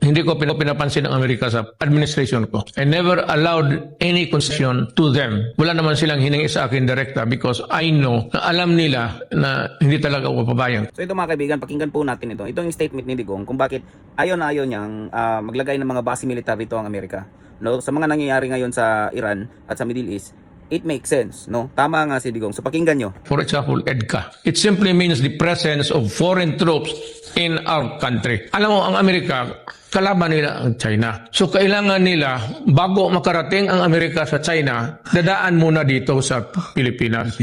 hindi ko pinapansin ang Amerika sa administration ko. I never allowed any concession to them. Wala naman silang hiningi sa akin direkta because I know na alam nila na hindi talaga ako papabayag. So ito mga kaibigan, pakinggan po natin ito. Ito yung statement ni Digong kung bakit ayaw na ayaw niyang maglagay ng mga base militar dito ang Amerika. No, sa mga nangyayari ngayon sa Iran at sa Middle East, it makes sense, no? Tama nga si Digong. So pakinggan nyo. For example, EDCA. It simply means the presence of foreign troops in our country. Alam mo, ang Amerika, kalaban nila ang China. So kailangan nila, bago makarating ang Amerika sa China, dadaan muna dito sa Pilipinas.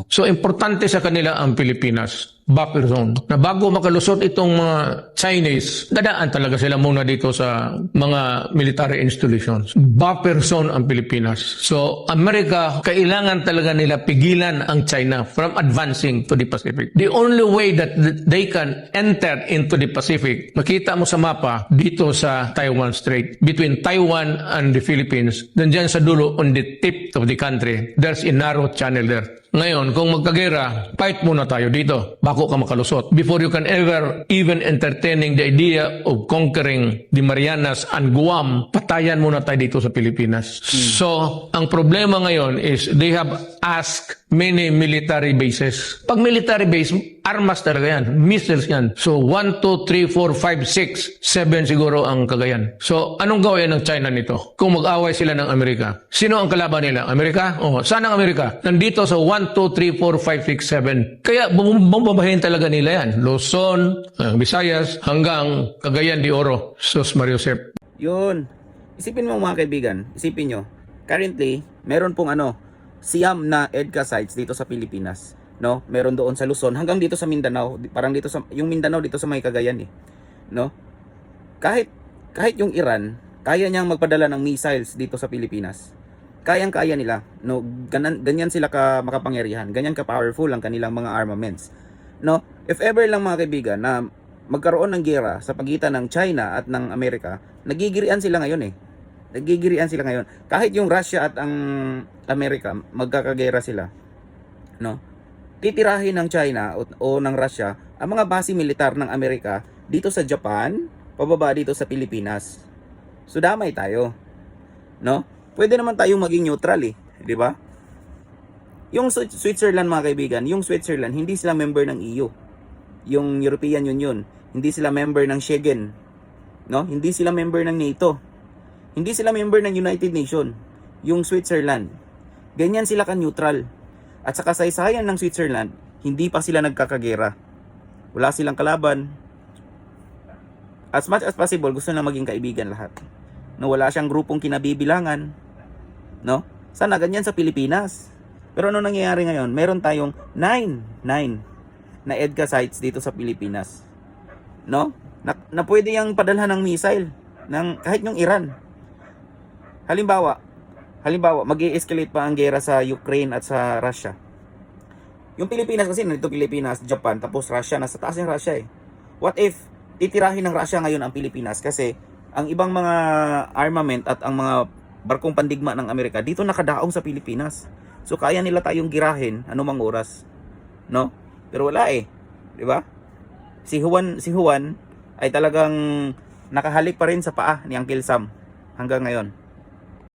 So importante sa kanila ang Pilipinas. Buffer zone. Na bago makalusot itong mga Chinese, dadaan talaga sila muna dito sa mga military installations. Buffer zone ang Pilipinas. So, Amerika, kailangan talaga nila pigilan ang China from advancing to the Pacific. The only way that they can enter into the Pacific, makita mo sa mapa, dito sa Taiwan Strait, between Taiwan and the Philippines, nandiyan sa dulo, on the tip of the country, there's a narrow channel there. Ngayon, kung magkagera, fight muna tayo dito bago ka makalusot. Before you can ever even entertaining the idea of conquering the Marianas and Guam, patayan muna tayo dito sa Pilipinas. So, ang problema ngayon is they have asked many military bases. Pag military base, armas talaga yan. Missiles yan. So, 1, 2, 3, 4, 5, 6, 7 siguro ang Cagayan. So, anong gawin ng China nito? Kung mag-away sila ng Amerika. Sino ang kalaban nila? Amerika? Oh, saan ang Amerika? Nandito sa 1, 2, 3, 4, 5, 6, 7. Kaya bumbabahin talaga nila yan. Luzon, Visayas, hanggang Cagayan de Oro. Sus Mario Sep. Yun. Isipin mo mga kaibigan, isipin nyo. Currently, meron pong siyam na EDCA sites dito sa Pilipinas. No? Meron doon sa Luzon hanggang dito sa Mindanao. Parang dito sa yung Mindanao dito sa may Cagayan eh. No? Kahit yung Iran, kaya niyang magpadala ng missiles dito sa Pilipinas. Kayang-kaya nila, no? Ganyan sila makapangyarihan, ganyan ka powerful ang kanilang mga armaments. No? If ever lang mga kaibigan na magkaroon ng giyera sa pagitan ng China at ng Amerika, nagigirian sila ngayon eh. Nagigirian sila ngayon. Kahit yung Russia at ang Amerika, magkakagera sila. No? Titirahin ng China o ng Russia ang mga base militar ng Amerika dito sa Japan, pababa dito sa Pilipinas. So damay tayo. No? Pwede naman tayong maging neutral eh, di ba? Yung Switzerland mga kaibigan, yung Switzerland hindi sila member ng EU. Yung European Union, hindi sila member ng Schengen. No? Hindi sila member ng NATO. Hindi sila member ng United Nations. Yung Switzerland, ganyan sila ka-neutral. At sa kasaysayan ng Switzerland, hindi pa sila nagkakagera. Wala silang kalaban. As much as possible, gusto na maging kaibigan lahat. No, wala siyang grupong kinabibilangan. No? Sana ganyan sa Pilipinas. Pero ano nangyayari ngayon? Meron tayong 9 na EDCA sites dito sa Pilipinas. No? Na pwede yang padalhan ng missile ng kahit yung Iran. Halimbawa, mag-i-escalate pa ang gera sa Ukraine at sa Russia. Yung Pilipinas kasi, nandito Pilipinas, Japan, tapos Russia, nasa taas yung Russia eh. What if titirahin ng Russia ngayon ang Pilipinas kasi ang ibang mga armament at ang mga barkong pandigma ng Amerika dito nakadaong sa Pilipinas. So kaya nila tayong girahin anumang oras. No? Pero wala eh. 'Di ba? Si Juan ay talagang nakahalik pa rin sa paa ni Uncle Sam hanggang ngayon.